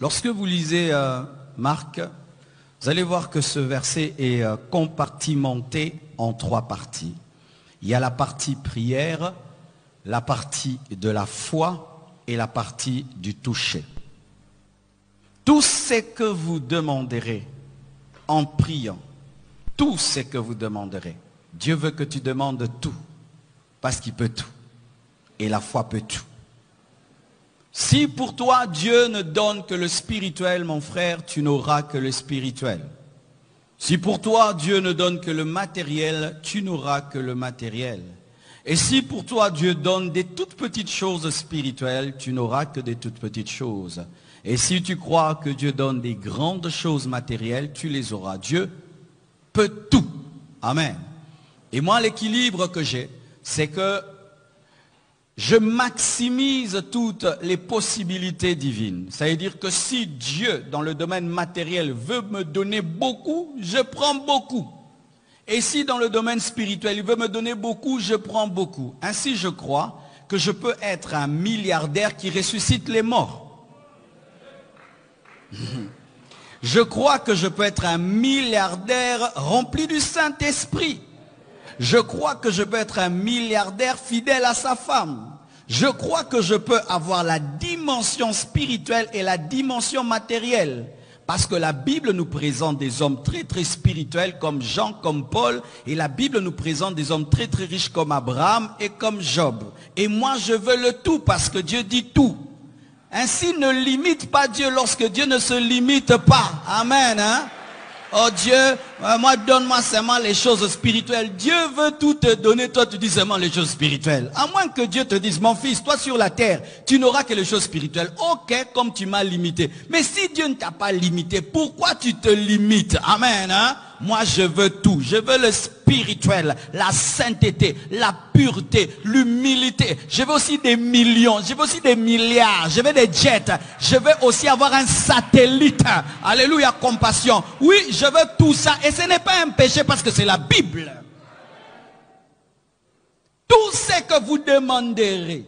Lorsque vous lisez Marc, vous allez voir que ce verset est compartimenté en 3 parties. Il y a la partie prière, la partie de la foi et la partie du toucher. Tout ce que vous demanderez en priant, tout ce que vous demanderez, Dieu veut que tu demandes tout, parce qu'il peut tout. Et la foi peut tout. Si pour toi Dieu ne donne que le spirituel, mon frère, tu n'auras que le spirituel. Si pour toi Dieu ne donne que le matériel, tu n'auras que le matériel. Et si pour toi Dieu donne des toutes petites choses spirituelles, tu n'auras que des toutes petites choses. Et si tu crois que Dieu donne des grandes choses matérielles, tu les auras. Dieu peut tout. Amen. Et moi, l'équilibre que j'ai, c'est que je maximise toutes les possibilités divines. Ça veut dire que si Dieu, dans le domaine matériel, veut me donner beaucoup, je prends beaucoup. Et si dans le domaine spirituel, il veut me donner beaucoup, je prends beaucoup. Ainsi, je crois que je peux être un milliardaire qui ressuscite les morts. Je crois que je peux être un milliardaire rempli du Saint-Esprit. Je crois que je peux être un milliardaire fidèle à sa femme. Je crois que je peux avoir la dimension spirituelle et la dimension matérielle. Parce que la Bible nous présente des hommes très très spirituels comme Jean, comme Paul. Et la Bible nous présente des hommes très très riches comme Abraham et comme Job. Et moi je veux le tout parce que Dieu dit tout. Ainsi ne limite pas Dieu lorsque Dieu ne se limite pas. Amen. Hein? Oh Dieu, moi donne-moi seulement les choses spirituelles. Dieu veut tout te donner, toi tu dis seulement les choses spirituelles. À moins que Dieu te dise, mon fils, toi sur la terre, tu n'auras que les choses spirituelles. Ok, comme tu m'as limité. Mais si Dieu ne t'a pas limité, pourquoi tu te limites? Amen. Hein? Moi je veux tout. Je veux le spirituel, la sainteté, la pureté, l'humilité. Je veux aussi des millions, je veux aussi des milliards, je veux des jets. Je veux aussi avoir un satellite. Alléluia, compassion. Oui, je veux tout ça. Et ce n'est pas un péché parce que c'est la Bible. Tout ce que vous demanderez,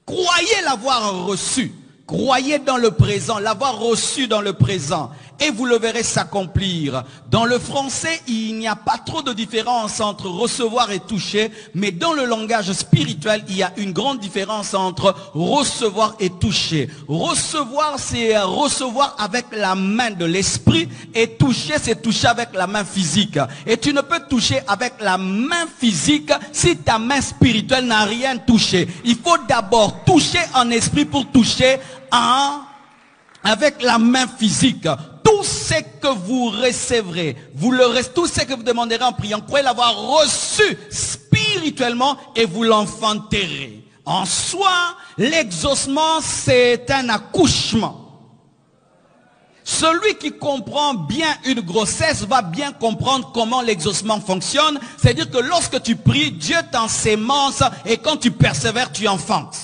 croyez l'avoir reçu. Croyez dans le présent, l'avoir reçu dans le présent. Et vous le verrez s'accomplir. Dans le français, il n'y a pas trop de différence entre recevoir et toucher. Mais dans le langage spirituel, il y a une grande différence entre recevoir et toucher. Recevoir, c'est recevoir avec la main de l'esprit. Et toucher, c'est toucher avec la main physique. Et tu ne peux toucher avec la main physique si ta main spirituelle n'a rien touché. Il faut d'abord toucher en esprit pour toucher avec la main physique. Tout ce que vous recevrez, tout ce que vous demanderez en priant, croyez l'avoir reçu spirituellement et vous l'enfanterez. En soi, l'exaucement, c'est un accouchement. Celui qui comprend bien une grossesse va bien comprendre comment l'exaucement fonctionne. C'est-à-dire que lorsque tu pries, Dieu t'ensémence et quand tu persévères, tu enfantes.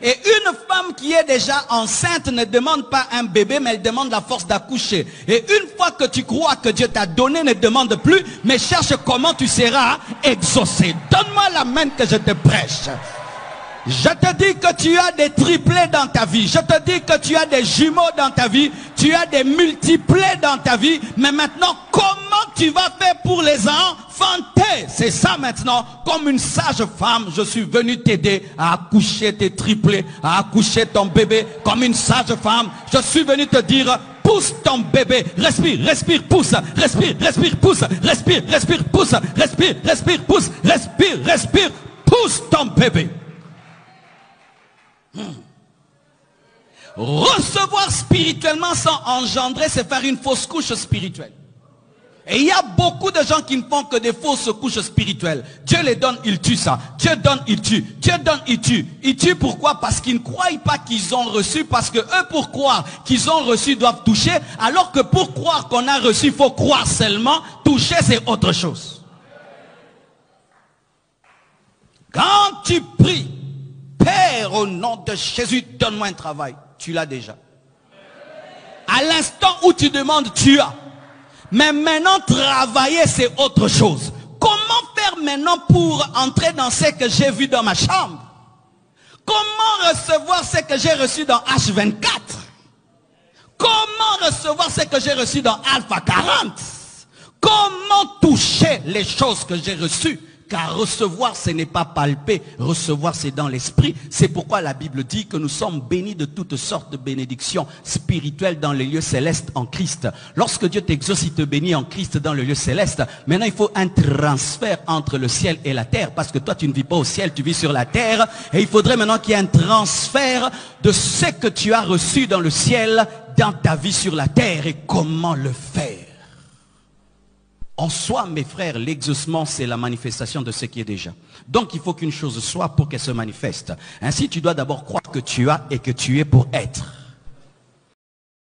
Et une femme qui est déjà enceinte ne demande pas un bébé, mais elle demande la force d'accoucher. Et une fois que tu crois que Dieu t'a donné, ne demande plus, mais cherche comment tu seras exaucé. Donne-moi la main que je te prêche. Je te dis que tu as des triplés dans ta vie. Je te dis que tu as des jumeaux dans ta vie. Tu as des multiplés dans ta vie. Mais maintenant, comment tu vas faire pour les enfanter? C'est ça maintenant. Comme une sage femme, je suis venu t'aider à accoucher tes triplés, à accoucher ton bébé. Comme une sage femme, je suis venu te dire, pousse ton bébé. Respire, respire, pousse. Respire, respire, pousse. Respire, respire, pousse. Respire, respire, pousse. Respire, respire, pousse ton bébé. Recevoir spirituellement sans engendrer, c'est faire une fausse couche spirituelle. Et il y a beaucoup de gens qui ne font que des fausses couches spirituelles. Dieu les donne, il tue ça. Dieu donne, il tue. Dieu donne, il tue. Il tue pourquoi? Parce qu'ils ne croient pas qu'ils ont reçu. Parce que eux, pour croire qu'ils ont reçu, doivent toucher. Alors que pour croire qu'on a reçu, il faut croire seulement. Toucher, c'est autre chose. Quand tu pries, Père, au nom de Jésus, donne-moi un travail. Tu l'as déjà. À l'instant où tu demandes, tu as. Mais maintenant, travailler, c'est autre chose. Comment faire maintenant pour entrer dans ce que j'ai vu dans ma chambre? Comment recevoir ce que j'ai reçu dans H24? recevoir ce que j'ai reçu dans Alpha 40? Comment toucher les choses que j'ai reçues? Car recevoir, ce n'est pas palper. Recevoir, c'est dans l'esprit. C'est pourquoi la Bible dit que nous sommes bénis de toutes sortes de bénédictions spirituelles dans les lieux célestes en Christ. Lorsque Dieu t'exauce, il te bénit en Christ dans le lieu céleste. Maintenant, il faut un transfert entre le ciel et la terre. Parce que toi, tu ne vis pas au ciel, tu vis sur la terre. Et il faudrait maintenant qu'il y ait un transfert de ce que tu as reçu dans le ciel, dans ta vie sur la terre. Et comment le faire? En soi, mes frères, l'exaucement, c'est la manifestation de ce qui est déjà. Donc, il faut qu'une chose soit pour qu'elle se manifeste. Ainsi, tu dois d'abord croire que tu as et que tu es pour être.